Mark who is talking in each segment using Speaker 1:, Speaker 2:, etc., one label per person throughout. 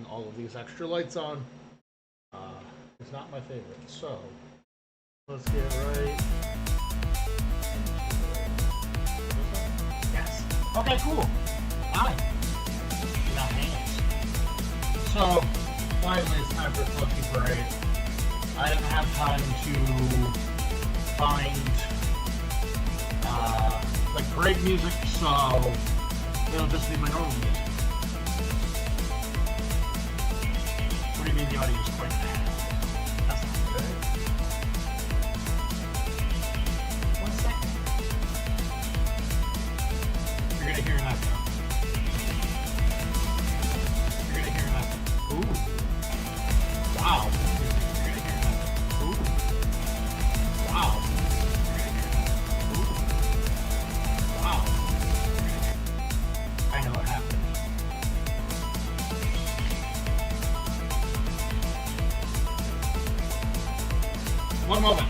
Speaker 1: All of these extra lights on is not my favorite. So let's get right. Yes. Okay, cool. Fine. Got hands. So finally, it's time for Plushie Parade. I didn't have time to find like parade music, so it'll just be my normal music. What do you mean the audio is quite bad? That's not good. 1 second. You're gonna hear an echo. You're gonna hear an echo. Ooh. Wow. You're gonna hear an echo. Ooh. Wow. You're gonna hear an echo. Ooh. Wow. I know what happened. One moment.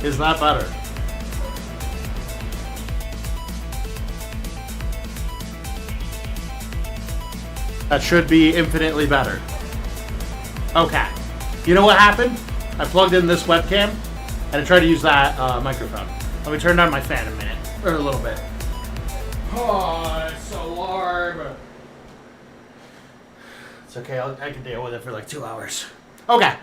Speaker 1: Is that better? That should be infinitely better. Okay. You know what happened? I plugged in this webcam and I tried to use that microphone. Let me turn on my fan a minute. Or a little bit. Oh, it's so warm. It's okay, I can deal with it for like 2 hours. Okay.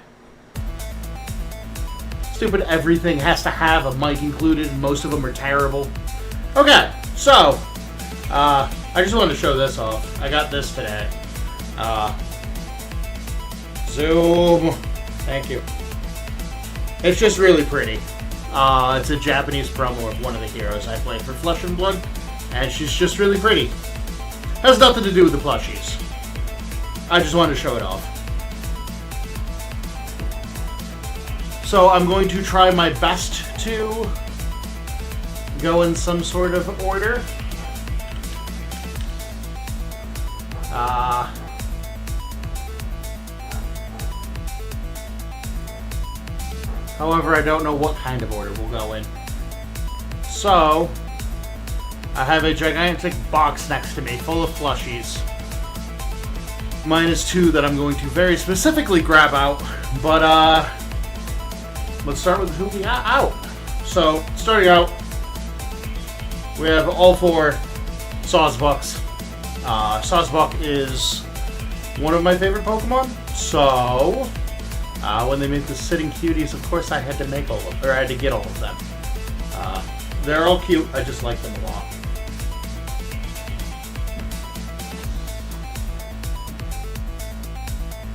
Speaker 1: Stupid everything has to have a mic included, and most of them are terrible. Okay, so, I just wanted to show this off. I got this today. Zoom. Thank you. It's just really pretty. It's a Japanese promo of one of the heroes I play for Flesh and Blood, and she's just really pretty. Has nothing to do with the plushies. I just wanted to show it off. So I'm going to try my best to go in some sort of order. However, I don't know what kind of order we'll go in. So, I have a gigantic box next to me full of plushies. Minus 2 that I'm going to very specifically grab out. But, let's start with who we got out. So, starting out, we have all 4 Sawsbucks. Sawsbuck is one of my favorite Pokemon. So, when they made the Sitting Cuties, of course I had to make all of them, or I had to get all of them. They're all cute, I just like them a lot.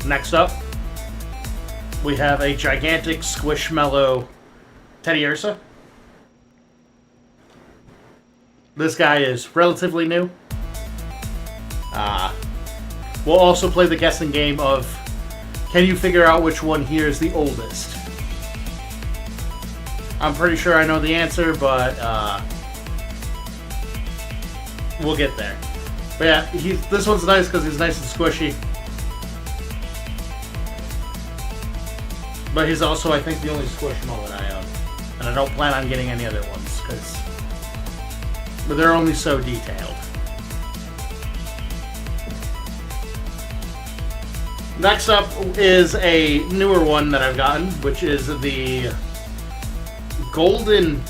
Speaker 1: Next up, we have a gigantic Squishmallow Teddiursa. This guy is relatively new. We'll also play the guessing game of, can you figure out which one here is the oldest? I'm pretty sure I know the answer, but we'll get there. But yeah, this one's nice because he's nice and squishy. But he's also, I think, the only Squishmallow that I own. And I don't plan on getting any other ones, but they're only so detailed. Next up is a newer one that I've gotten, which is the Golden...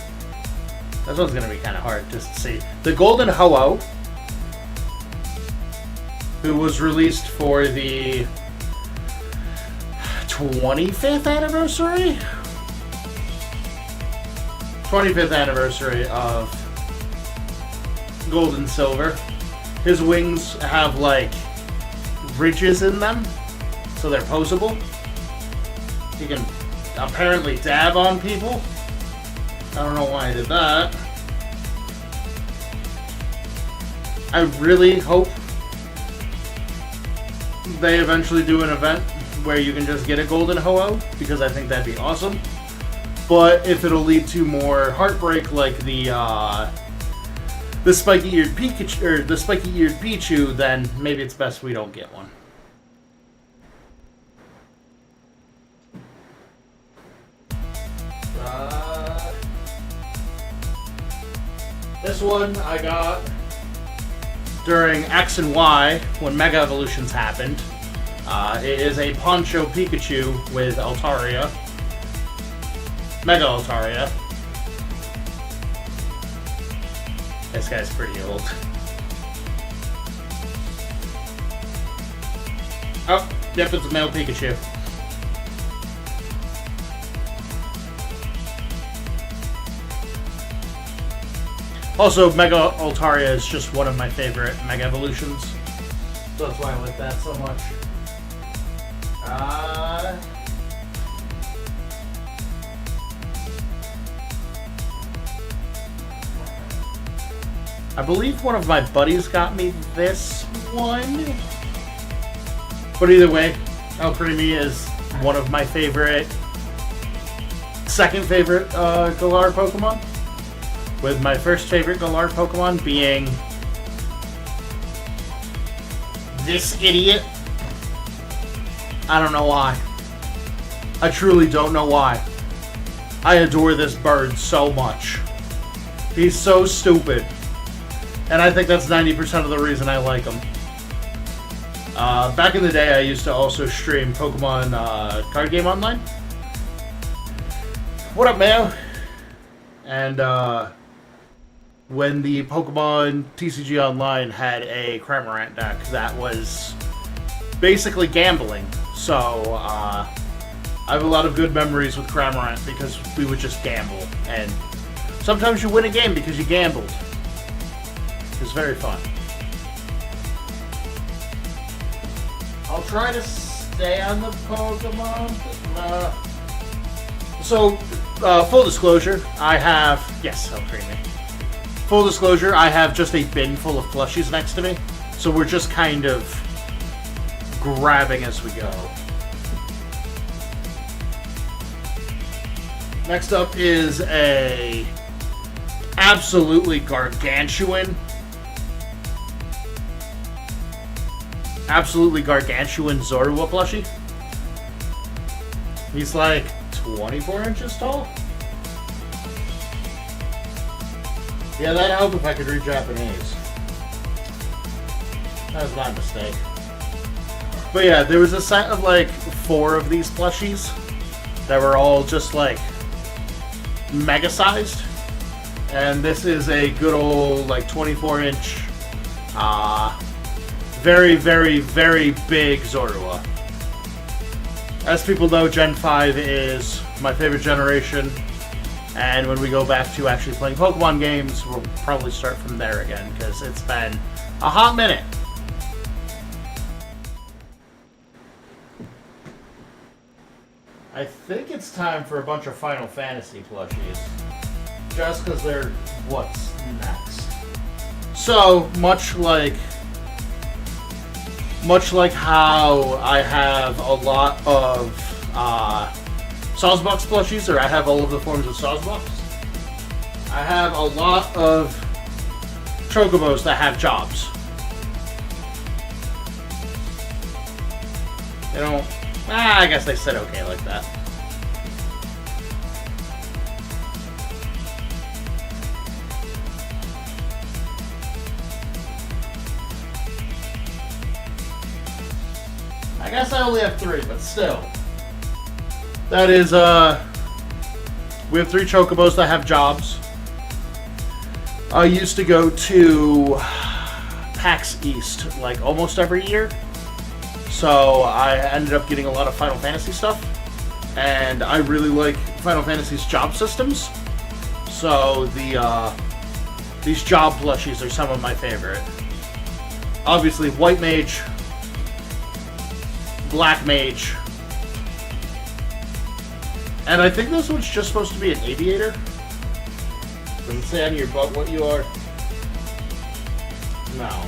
Speaker 1: This one's going to be kind of hard just to see. The Golden Ho-Oh, who was released for the 25th anniversary? 25th anniversary of Gold and Silver. His wings have, like, ridges in them, so they're posable. He can apparently dab on people. I don't know why I did that. I really hope they eventually do an event where you can just get a golden Ho-Oh, because I think that'd be awesome. But if it'll lead to more heartbreak like the spiky-eared Pikachu or the spiky-eared Pichu, then maybe it's best we don't get one. This one I got during X and Y when Mega Evolutions happened. It is a Poncho Pikachu with Altaria. Mega Altaria. This guy's pretty old. Oh, yep, it's a male Pikachu. Also, Mega Altaria is just one of my favorite Mega Evolutions. So that's why I like that so much. I believe one of my buddies got me this one. But either way, El Creamy is one of my favorite, second favorite Galar Pokemon. With my first favorite Galar Pokemon being this idiot. I don't know why. I truly don't know why. I adore this bird so much. He's so stupid. And I think that's 90% of the reason I like him. Back in the day, I used to also stream Pokemon card game online. What up, Mayo? And when the Pokemon TCG Online had a Cramorant deck that was basically gambling. So, I have a lot of good memories with Cramorant because we would just gamble. And sometimes you win a game because you gambled. It was very fun. I'll try to stay on the Pokemon. Full disclosure, I have... Yes, I'll cream me. Full disclosure, I have just a bin full of plushies next to me. So we're just kind of grabbing as we go. Next up is a absolutely gargantuan Zorua plushie. He's like 24 inches tall. Yeah, that'd help if I could read Japanese. That was my mistake. But yeah, there was a set of like 4 of these plushies that were all just like mega sized. And this is a good old like 24 inch very, very, very big Zorua. As people know, Gen 5 is my favorite generation. And when we go back to actually playing Pokemon games, we'll probably start from there again, because it's been a hot minute. I think it's time for a bunch of Final Fantasy plushies. Just because they're what's next. So, much like how I have a lot of Sawsbox plushies, or I have all of the forms of Sawsbox, I have a lot of Chocobos that have jobs. They don't... I guess they said okay like that. I guess I only have 3, but still. That is, we have 3 Chocobos that have jobs. I used to go to PAX East, like, almost every year. So I ended up getting a lot of Final Fantasy stuff. And I really like Final Fantasy's job systems. So these job plushies are some of my favorite. Obviously, White Mage, Black Mage, and I think this one's just supposed to be an aviator. Does it say on your butt what you are? No.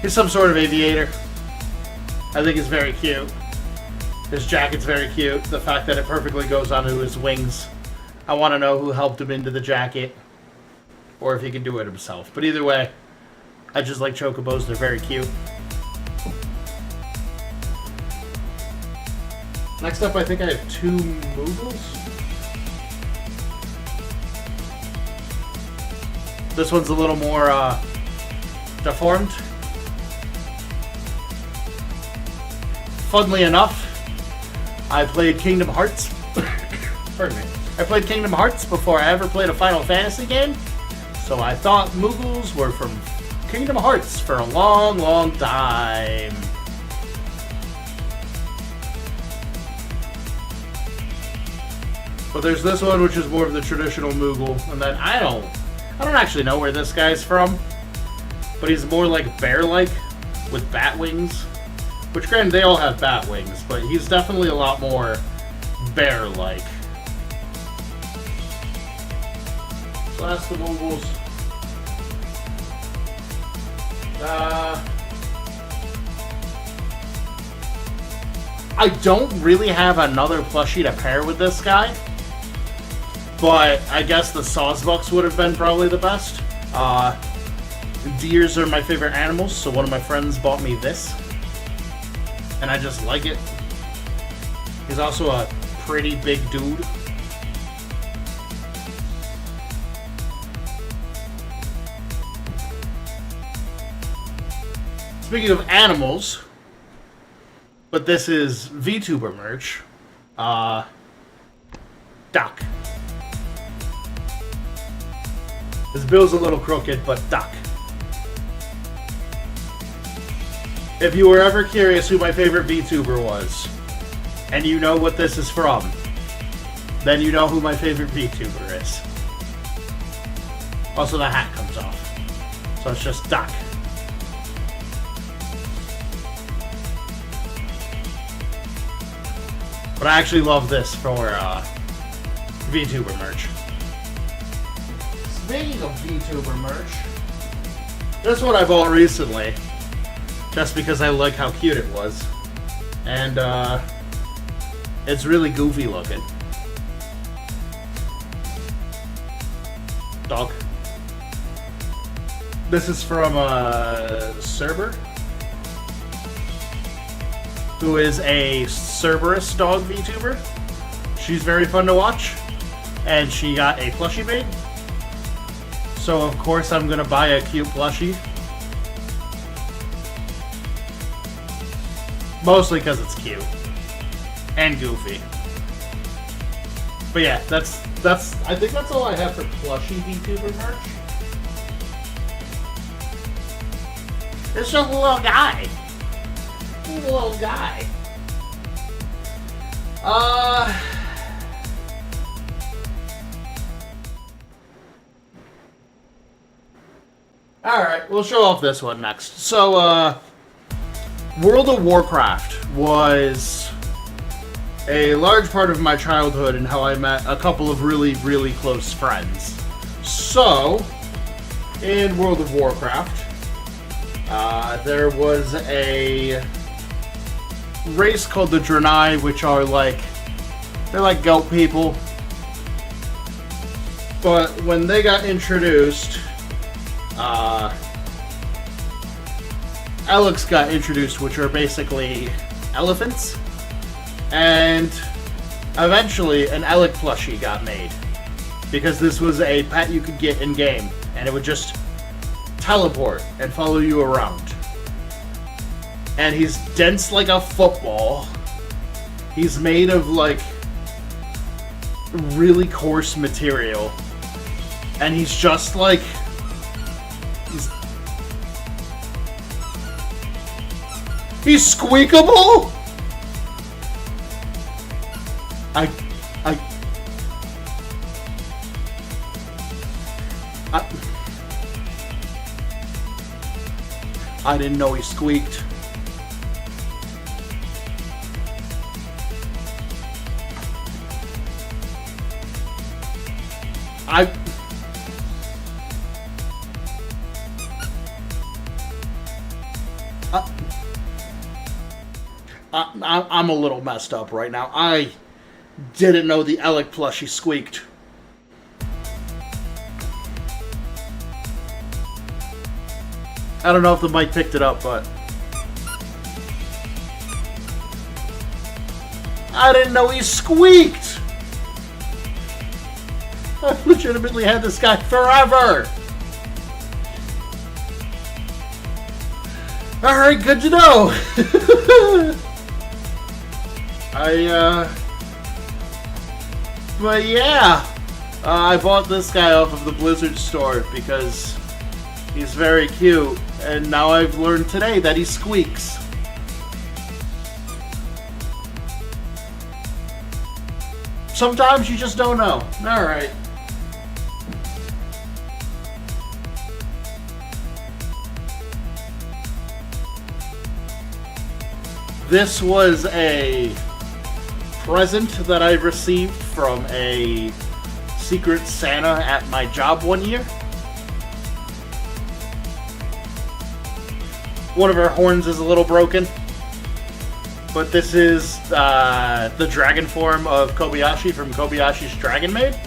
Speaker 1: He's some sort of aviator. I think it's very cute. His jacket's very cute. The fact that it perfectly goes onto his wings. I want to know who helped him into the jacket. Or if he can do it himself. But either way, I just like chocobos. They're very cute. Next up, I think I have 2 Moogles. This one's a little more deformed. Funnily enough, I played Kingdom Hearts. Pardon me. I played Kingdom Hearts before I ever played a Final Fantasy game. So I thought Moogles were from Kingdom Hearts for a long, long time. But there's this one, which is more of the traditional Moogle, and then I don't actually know where this guy's from, but he's more like bear-like with bat wings. Which, granted, they all have bat wings, but he's definitely a lot more bear-like. So that's the Moogles. I don't really have another plushie to pair with this guy. But I guess the Sawsbucks would have been probably the best. Deers are my favorite animals, so one of my friends bought me this. And I just like it. He's also a pretty big dude. Speaking of animals, but this is VTuber merch. Duck. His bill's a little crooked, but duck. If you were ever curious who my favorite VTuber was, and you know what this is from, then you know who my favorite VTuber is. Also, the hat comes off. So it's just duck. But I actually love this for VTuber merch. Speaking of VTuber merch, this one I bought recently, just because I like how cute it was. And it's really goofy looking. Dog. This is from Cerber, who is a Cerberus dog VTuber. She's very fun to watch, and she got a plushie made. So of course I'm gonna buy a cute plushie. Mostly because it's cute. And goofy. But yeah, I think that's all I have for plushie VTuber merch. It's just a little guy. He's a little guy. Alright, we'll show off this one next. So, World of Warcraft was a large part of my childhood and how I met a couple of really, really close friends. So, in World of Warcraft, there was a race called the Draenei, which are they're like goat people. But when they got introduced, Alex got introduced, which are basically elephants. And eventually an Alec plushie got made. Because this was a pet you could get in-game, and it would just teleport and follow you around. And he's dense like a football. He's made of really coarse material. And he's just he's squeakable? I didn't know he squeaked. I I'm a little messed up right now. I didn't know the Alec plushie squeaked. I don't know if the mic picked it up, but I didn't know he squeaked. I've legitimately had this guy forever. Alright, good to know. But yeah, I bought this guy off of the Blizzard store because he's very cute, and now I've learned today that he squeaks. Sometimes you just don't know. Alright. This was a present that I received from a Secret Santa at my job one year. One of our horns is a little broken, but this is the dragon form of Kobayashi from Kobayashi's Dragon Maid.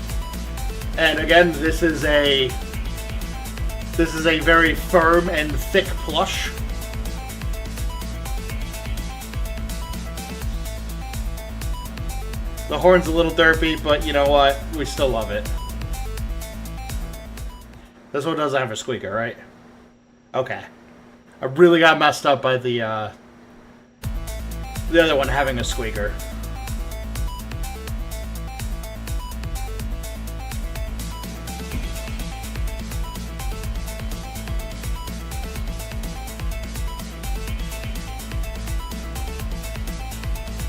Speaker 1: And again, this is a very firm and thick plush. The horn's a little derpy, but you know what? We still love it. This one doesn't have a squeaker, right? Okay. I really got messed up by the other one having a squeaker.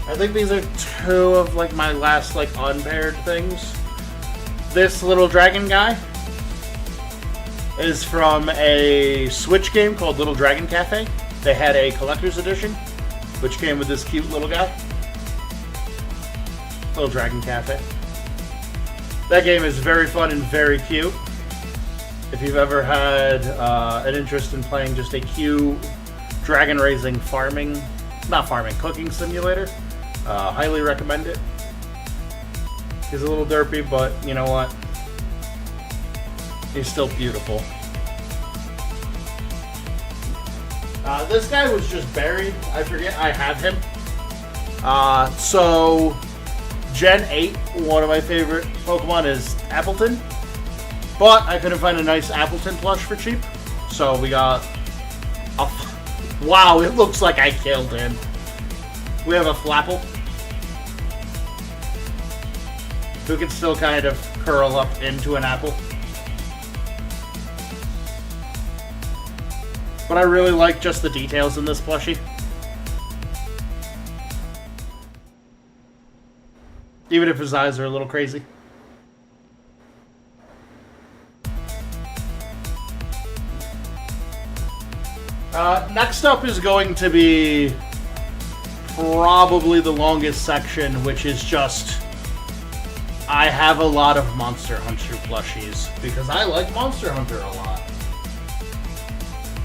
Speaker 1: I think these are two of like my last like unpaired things. This little dragon guy is from a Switch game called Little Dragon Cafe. They had a collector's edition, which came with this cute little guy. Little Dragon Cafe. That game is very fun and very cute. If you've ever had an interest in playing just a cute dragon raising cooking simulator, highly recommend it. He's a little derpy, but you know what? He's still beautiful. This guy was just buried. I forget I have him. So, Gen 8, one of my favorite Pokemon is Appleton. But I couldn't find a nice Appleton plush for cheap. So we got wow, it looks like I killed him. We have a Flapple who can still kind of curl up into an apple. But I really like just the details in this plushie. Even if his eyes are a little crazy. Next up is going to be probably the longest section, which is just I have a lot of Monster Hunter plushies because I like Monster Hunter a lot.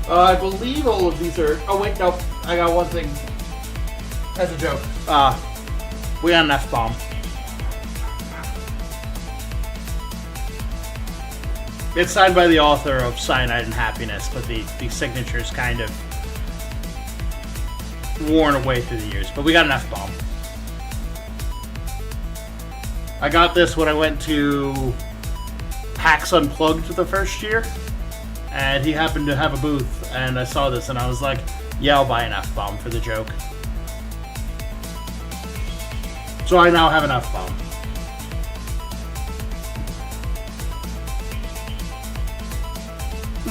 Speaker 1: I believe all of these are... Oh wait, nope. I got one thing. That's a joke. We got an F-bomb. It's signed by the author of Cyanide and Happiness, but the signature is kind of worn away through the years. But we got an F-bomb. I got this when I went to PAX Unplugged the first year, and he happened to have a booth, and I saw this, and I was like, yeah, I'll buy an F-bomb for the joke. So I now have an F-bomb.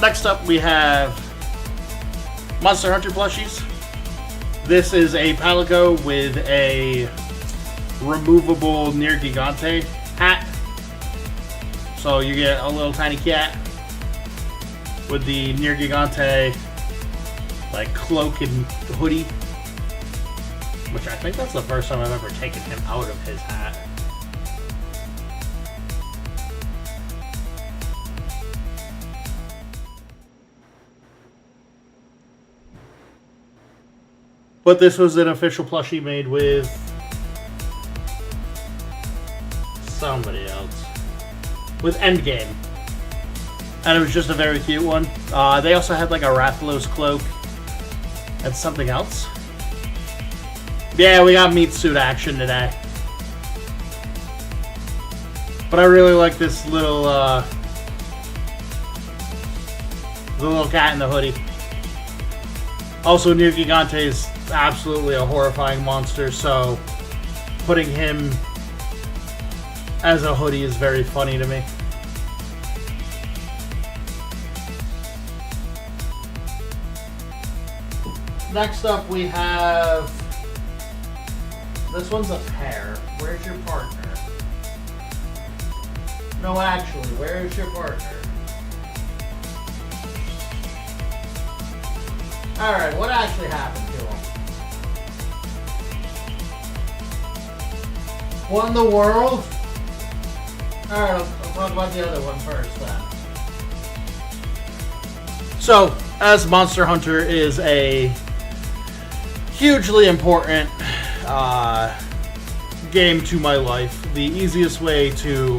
Speaker 1: Next up, we have Monster Hunter plushies. This is a Palico with a removable Nier Gigante hat. So you get a little tiny cat with the Nier Gigante like cloak and hoodie, which I think that's the first time I've ever taken him out of his hat. But this was an official plushie made with somebody else. With Endgame. And it was just a very cute one. They also had like a Rathalos cloak and something else. Yeah, we got meat suit action today. But I really like this little the little cat in the hoodie. Also, Neo Gigante is absolutely a horrifying monster, so putting him as a hoodie is very funny to me. Next up, we have... This one's a pair. Where's your partner? No, actually, where is your partner? Alright, what actually happened to him? What in the world? Alright, I'll talk about the other one first then. So, as Monster Hunter is a hugely important game to my life, the easiest way to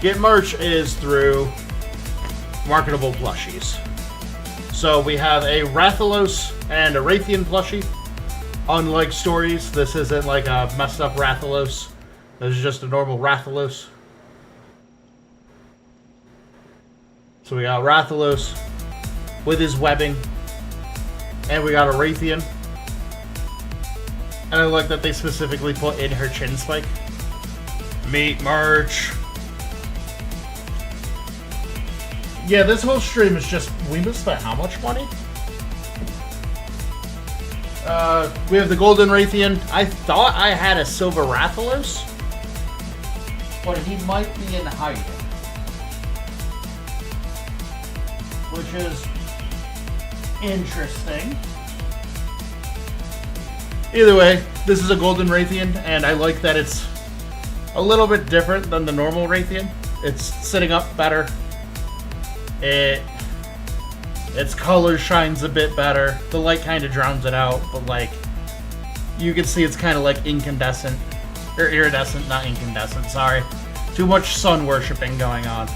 Speaker 1: get merch is through marketable plushies. So we have a Rathalos and a Raytheon plushie. Unlike Stories, this isn't like a messed up Rathalos. This is just a normal Rathalos. So we got Rathalos with his webbing. And we got a Raytheon. And I like that they specifically put in her chin spike. Meat merch. Yeah, this whole stream is just, we missed by how much money? We have the Golden Raytheon. I thought I had a Silver Rathalos, but he might be in hiding. Which is interesting. Either way, this is a Golden Raytheon, and I like that it's a little bit different than the normal Raytheon. It's sitting up better. Its color shines a bit better. The light kind of drowns it out, but like you can see it's kind of like incandescent or iridescent, not incandescent. Sorry, too much sun worshipping going on.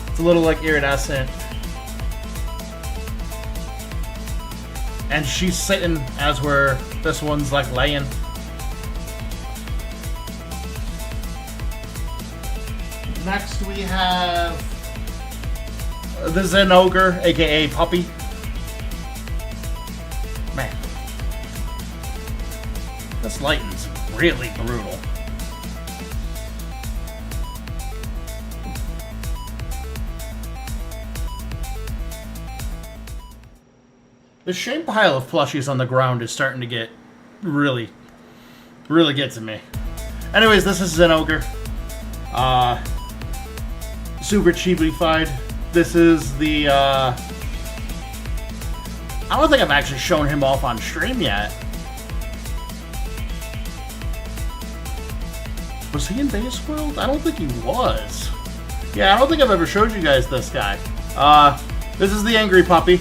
Speaker 1: It's a little like iridescent, and she's sitting as where this one's like laying. Next we have the Zen Ogre, aka Puppy. Man, this lighting's really brutal. The shame pile of plushies on the ground is starting to get really get to me. Anyways, this is Zen Ogre. Super chibi-fied. This is the, I don't think I've actually shown him off on stream yet. Was he in Base World? I don't think he was. Yeah, I don't think I've ever showed you guys this guy. This is the Angry Puppy.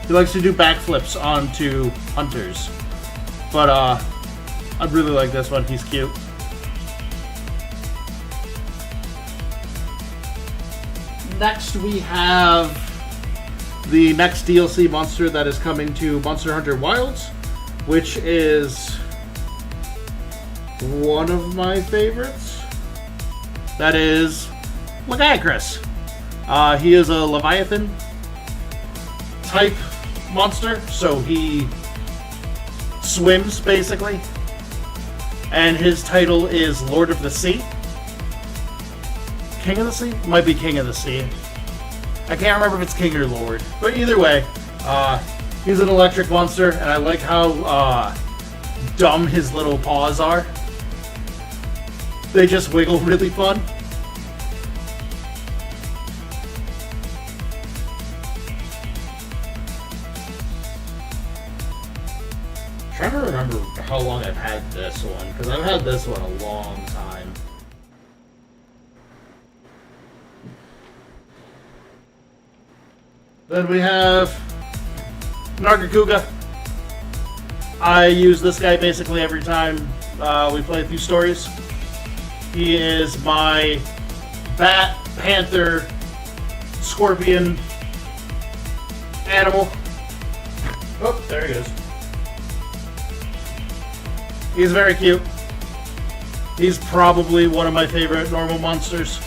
Speaker 1: He likes to do backflips onto hunters. But, I really like this one. He's cute. Next, we have the next DLC monster that is coming to Monster Hunter Wilds, which is one of my favorites. That is Lagiacrus. He is a Leviathan type monster, so he swims basically. And his title is Lord of the Sea. King of the Sea? Might be King of the Sea. I can't remember if it's King or Lord. But either way, he's an electric monster, and I like how dumb his little paws are. They just wiggle really fun. I'm trying to remember how long I've had this one, because I've had this one a long time. Then we have Nargacuga. I use this guy basically every time we play through stories. He is my bat, panther, scorpion animal. Oh, there he goes. He's very cute. He's probably one of my favorite normal monsters.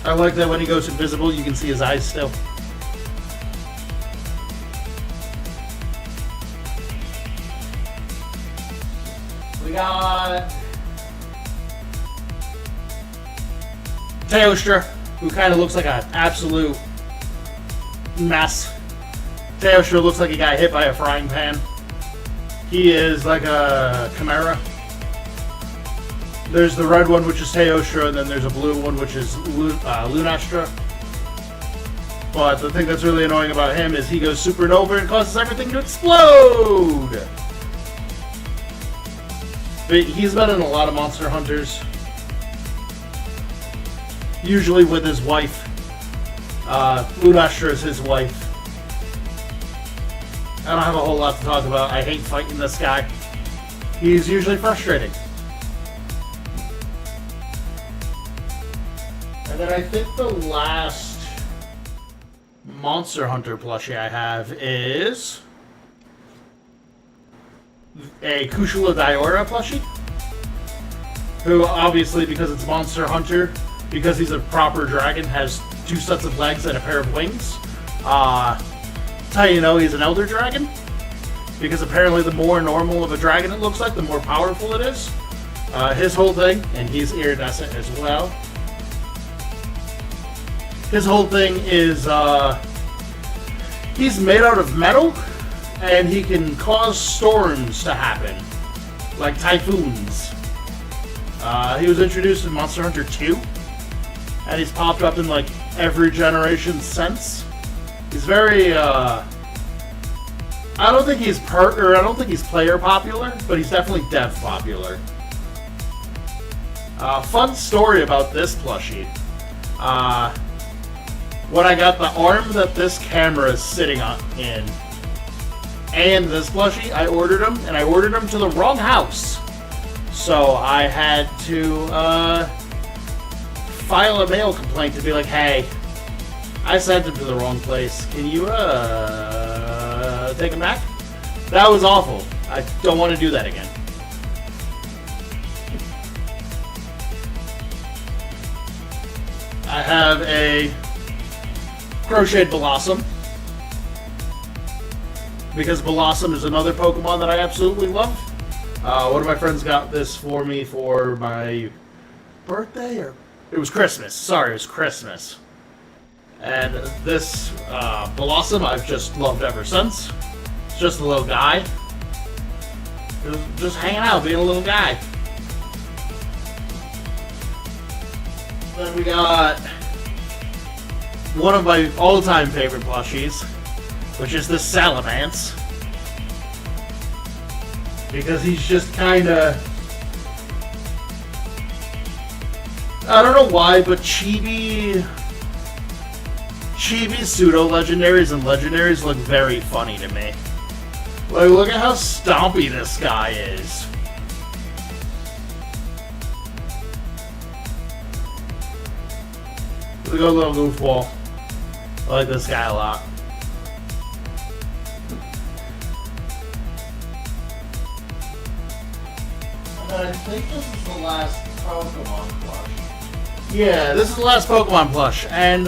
Speaker 1: I like that when he goes invisible, you can see his eyes still. We got Teostra, who kind of looks like an absolute mess. Teostra looks like he got hit by a frying pan. He is like a chimera. There's the red one, which is Teostra, and then there's a blue one, which is Lunastra. But the thing that's really annoying about him is he goes supernova and causes everything to explode! But he's been in a lot of Monster Hunters. Usually with his wife. Lunastra is his wife. I don't have a whole lot to talk about. I hate fighting this guy. He's usually frustrating. And then I think the last Monster Hunter plushie I have is a Kushula Diora plushie, who obviously, because it's Monster Hunter, because he's a proper dragon, has 2 sets of legs and a pair of wings. That's how you know he's an Elder Dragon, because apparently the more normal of a dragon it looks like, the more powerful it is. His whole thing, and he's iridescent as well, his whole thing is he's made out of metal, and he can cause storms to happen, like typhoons. He was introduced in Monster Hunter 2, and he's popped up in like every generation since. He's very I don't think he's player popular, but he's definitely dev popular. Fun story about this plushie. When I got the arm that this camera is sitting on in, and this plushie, I ordered them, and I ordered them to the wrong house. So I had to file a mail complaint to be like, hey, I sent them to the wrong place. Can you take them back? That was awful. I don't want to do that again. I have a Crocheted Blossom, because Blossom is another Pokemon that I absolutely love. One of my friends got this for me for my birthday, or it was Christmas. Sorry, it was Christmas. And this Blossom I've just loved ever since. It's just a little guy. Just hanging out, being a little guy. Then we got one of my all-time favorite plushies, which is this Salamence. Because he's just kinda, I don't know why, but Chibi pseudo-legendaries and legendaries look very funny to me. Like, look at how stompy this guy is. Look at a little goofball. I like this guy a lot. And I think this is the last Pokemon plush. Yeah, this is the last Pokemon plush, and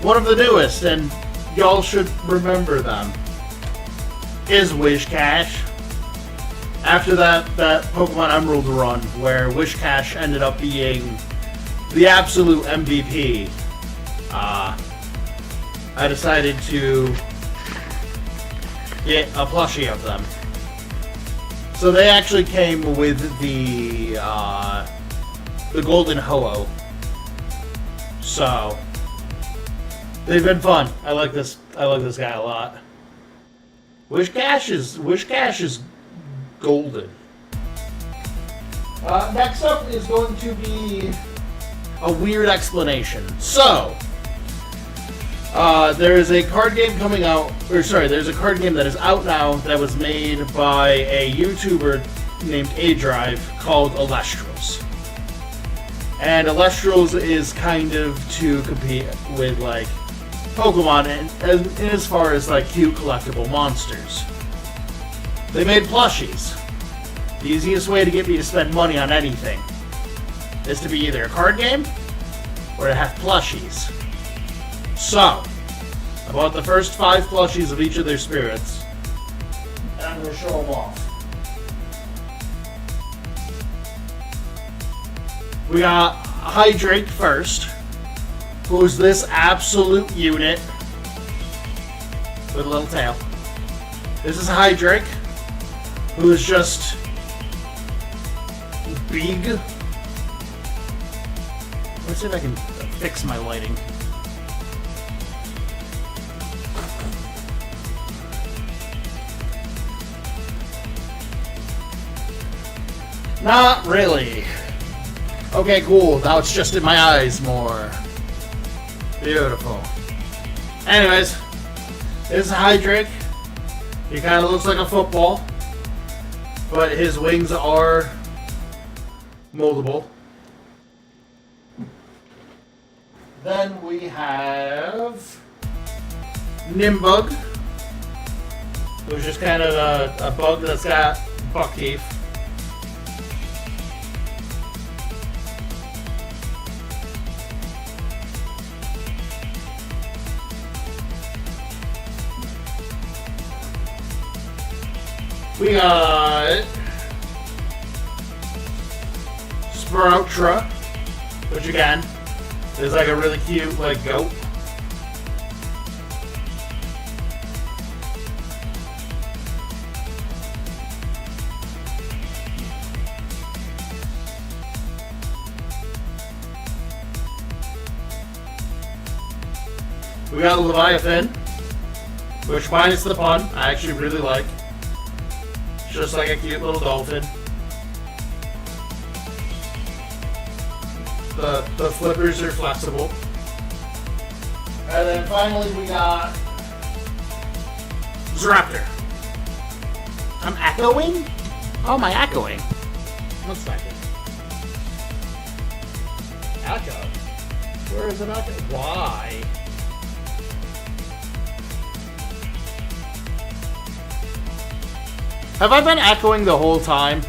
Speaker 1: one of the newest, and y'all should remember them, is Wishcash. After that Pokemon Emerald run, where Wishcash ended up being the absolute MVP, I decided to get a plushie of them. So they actually came with the Golden Ho-Oh. So they've been fun. I like this guy a lot. Wishcash is golden. Next up is going to be a weird explanation. So, There is a card game coming out, or sorry, there's a card game that is out now that was made by a YouTuber named A-Drive called Alestrals. And Alestrals is kind of to compete with, like, Pokemon in as far as, like, cute collectible monsters. They made plushies. The easiest way to get me to spend money on anything is to be either a card game or to have plushies. So, I bought the first 5 plushies of each of their spirits, and I'm going to show them off. We got Hydrake first, who's this absolute unit with a little tail. This is Hydrake, who is just big. Let's see if I can fix my lighting. Not really. Okay, cool. Now it's just in my eyes more. Beautiful. Anyways, this is Hydrake. He kind of looks like a football, but his wings are moldable. Then we have Nimbug, who's just kind of a bug that's got buck teeth. We got Sproutra, which again is like a really cute like goat. We got Leviathan, which minus the pun, I actually really like. Just like a cute little dolphin. The flippers are flexible. And then finally we got Zaptor. I'm echoing? How am I echoing? 1 second. Echo? Where is it echo? Why? Have I been echoing the whole time?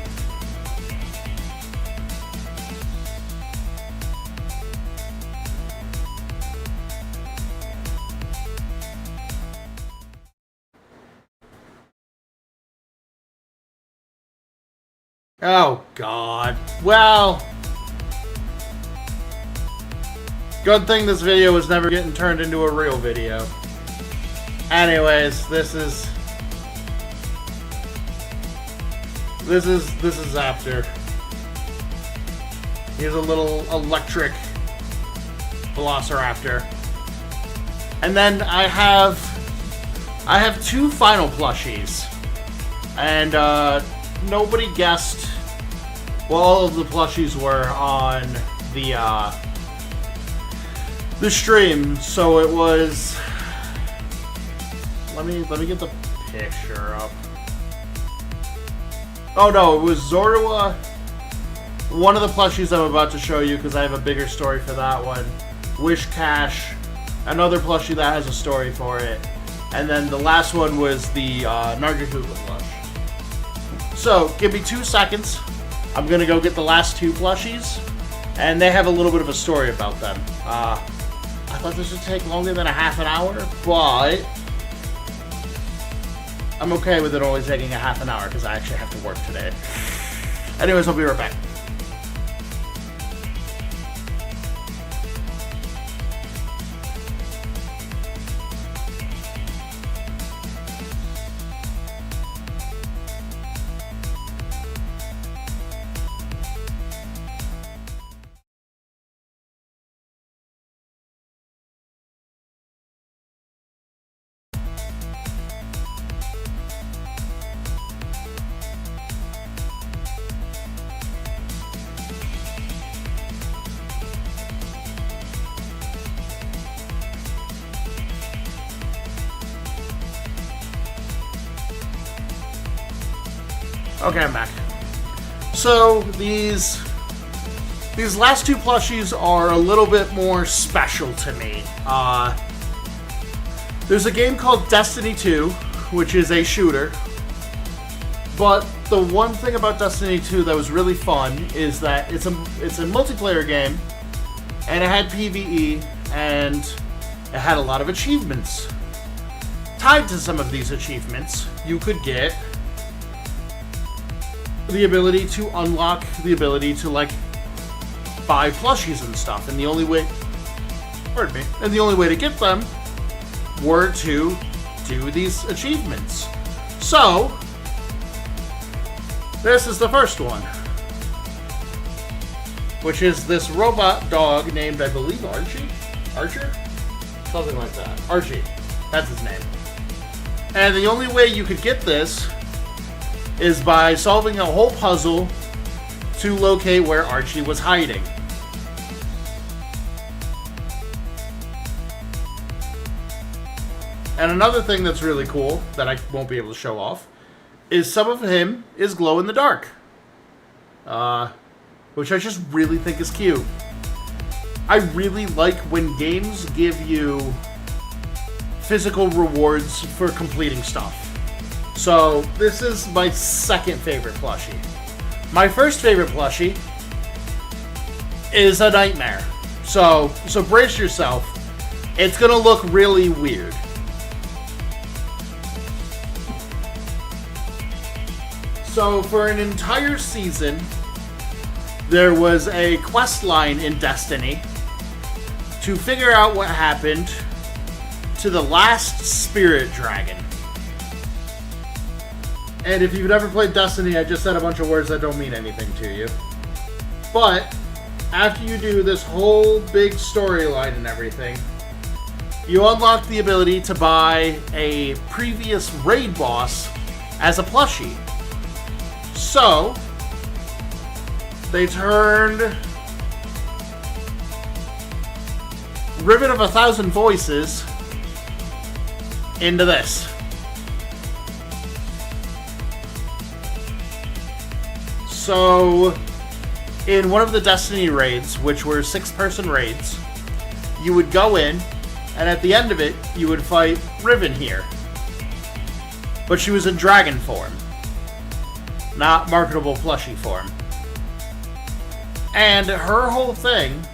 Speaker 1: Oh, God. Well, good thing this video was never getting turned into a real video. Anyways, this is Zaptor. He's a little electric Velociraptor. And then I have 2 final plushies. And nobody guessed what all of the plushies were on the stream. So it was, let me get the picture up. Oh no, it was Zorua, one of the plushies I'm about to show you because I have a bigger story for that one. Wish Cash, another plushie that has a story for it. And then the last one was the Nargacuga plush. So, give me 2 seconds. I'm going to go get the last 2 plushies. And they have a little bit of a story about them. I thought this would take longer than a half an hour, but I'm okay with it only taking a half an hour because I actually have to work today. Anyways, I'll be right back. Okay, I'm back. So these last two plushies are a little bit more special to me. There's a game called Destiny 2, which is a shooter. But the one thing about Destiny 2 that was really fun is that it's a multiplayer game, and it had PvE, and it had a lot of achievements. Tied to some of these achievements, you could get the ability to unlock the ability to, like, buy plushies and stuff, and the only way to get them were to do these achievements. So, this is the first one, which is this robot dog named, I believe, Archer? Something like that. Archie. That's his name. And the only way you could get this is by solving a whole puzzle to locate where Archie was hiding. And another thing that's really cool that I won't be able to show off is some of him is glow in the dark. Which I just really think is cute. I really like when games give you physical rewards for completing stuff. So, this is my second favorite plushie. My first favorite plushie is a nightmare. So brace yourself. It's gonna look really weird. So, for an entire season, there was a quest line in Destiny to figure out what happened to the last spirit dragon. And if you've never played Destiny, I just said a bunch of words that don't mean anything to you. But, after you do this whole big storyline and everything, you unlock the ability to buy a previous raid boss as a plushie. So, they turned Ribbon of 1,000 Voices into this. So, in one of the Destiny raids, which were 6-person raids, you would go in, and at the end of it, you would fight Riven here. But she was in dragon form, not marketable plushie form. And her whole thing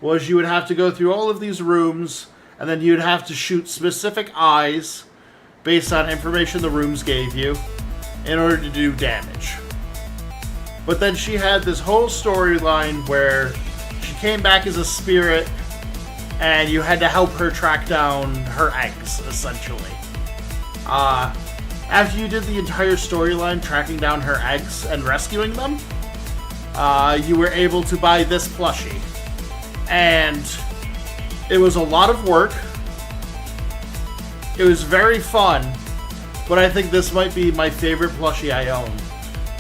Speaker 1: was you would have to go through all of these rooms, and then you'd have to shoot specific eyes based on information the rooms gave you in order to do damage. But then she had this whole storyline where she came back as a spirit, and you had to help her track down her eggs, essentially. After you did the entire storyline tracking down her eggs and rescuing them, you were able to buy this plushie. And it was a lot of work. It was very fun, but I think this might be my favorite plushie I own,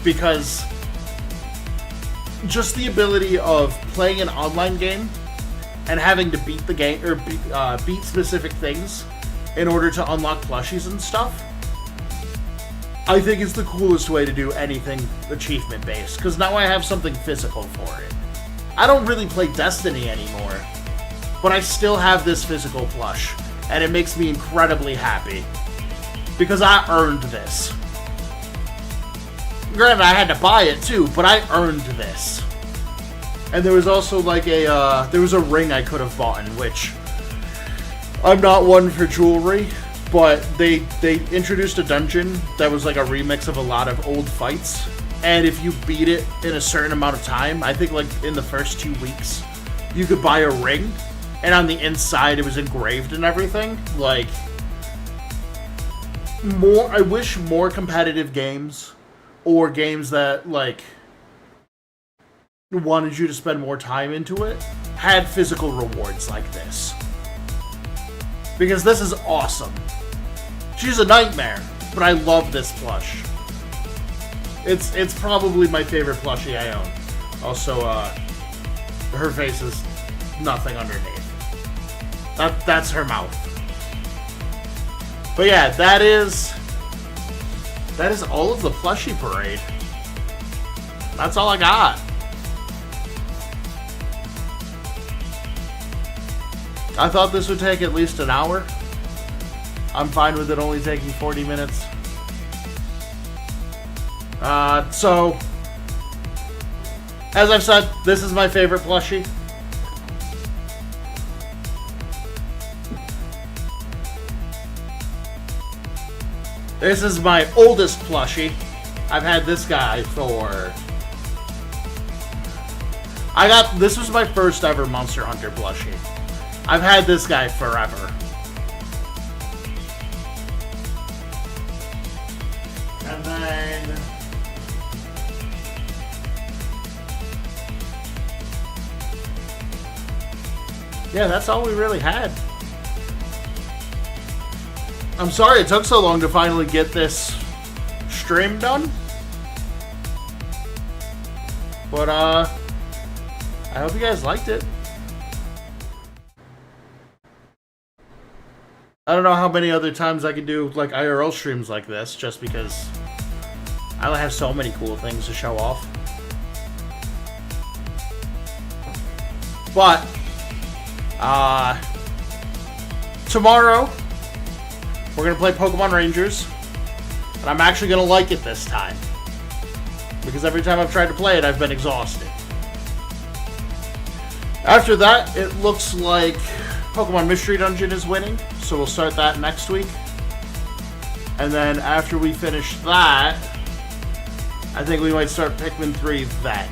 Speaker 1: because just the ability of playing an online game and having to beat the game, or beat specific things in order to unlock plushies and stuff, I think is the coolest way to do anything achievement based, because now I have something physical for it. I don't really play Destiny anymore, but I still have this physical plush, and it makes me incredibly happy because I earned this. Granted, I had to buy it too, but I earned this. And there was also like there was a ring I could have bought, which I'm not one for jewelry, but they introduced a dungeon that was like a remix of a lot of old fights. And if you beat it in a certain amount of time, I think like in the first 2 weeks, you could buy a ring, and on the inside it was engraved and everything. Like, I wish more competitive games, or games that like wanted you to spend more time into it, had physical rewards like this. Because this is awesome. She's a nightmare, but I love this plush. It's probably my favorite plushie I own. Also, her face is nothing underneath. That's her mouth. But yeah, that is that is all of the Plushie Parade. That's all I got. I thought this would take at least an hour. I'm fine with it only taking 40 minutes. So, as I've said, this is my favorite plushie. This is my oldest plushie. I've had this guy for... This was my first ever Monster Hunter plushie. I've had this guy forever. And then... yeah, that's all we really had. I'm sorry it took so long to finally get this stream done. But, I hope you guys liked it. I don't know how many other times I can do, like, IRL streams like this, just because I have so many cool things to show off. But, tomorrow, we're going to play Pokemon Rangers, and I'm actually going to like it this time. Because every time I've tried to play it, I've been exhausted. After that, it looks like Pokemon Mystery Dungeon is winning, so we'll start that next week. And then after we finish that, I think we might start Pikmin 3 then.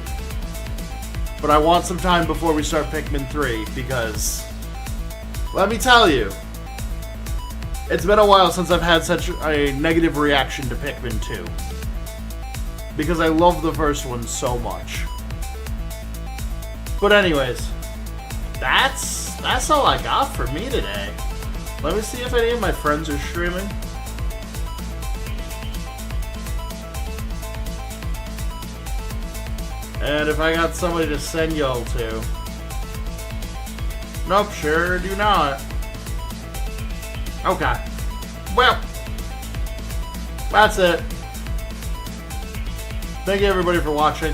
Speaker 1: But I want some time before we start Pikmin 3, because, let me tell you, it's been a while since I've had such a negative reaction to Pikmin 2. Because I love the first one so much. But anyways, that's all I got for me today. Let me see if any of my friends are streaming. And if I got somebody to send y'all to. Nope, sure do not. Okay. Well, that's it. Thank you everybody for watching.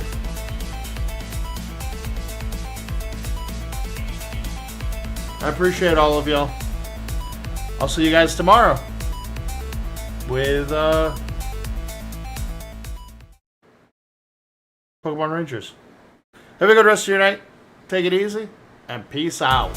Speaker 1: I appreciate all of y'all. I'll see you guys tomorrow with Pokemon Rangers. Have a good rest of your night. Take it easy and peace out.